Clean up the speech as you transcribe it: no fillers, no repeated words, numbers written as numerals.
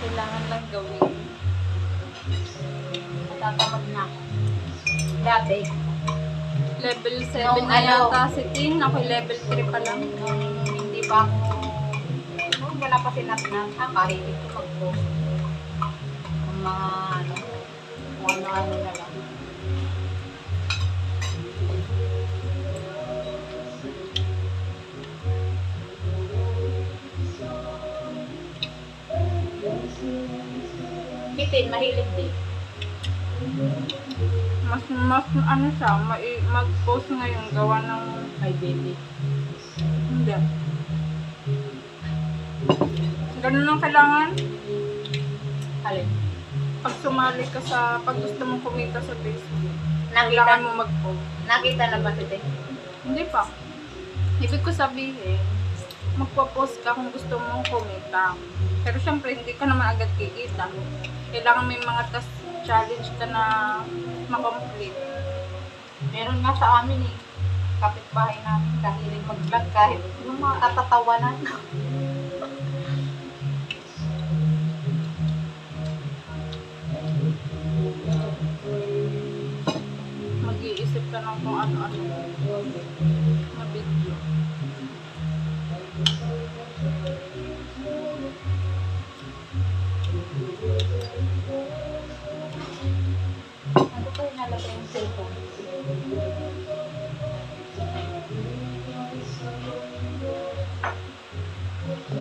Kailangan lang gawin. Natatamad na ako. Dati, Level 7 Nung na ano? yata si Tin. Ako level 3 pa lang. nung hindi pa ako, nung wala pa sinatnan, kahilig ko mag-post. Ang mga ano, kung ano-ano na lang. Bitin, mahilig din. Mas ano siya, mag-post ngayon gawa ng Ay, baby. hindi. Ganun lang kailangan. Alin? Pag sumali ka sa, pag gusto mong kumita sa Facebook, Nakita, kailangan mo mag-post. nakita na ba si Tay? Hindi pa. Ibig ko sabihin, magpo-post ka kung gusto mong kumita. Pero syempre, hindi ka naman agad kikita. Kailangan may mga task challenge ka na makomplete. Meron nga sa amin eh. Kapitbahay namin, kahilig mag-vlog kahit yung mga katatawanan. Mag-iisip ka ng kung ano-ano na video.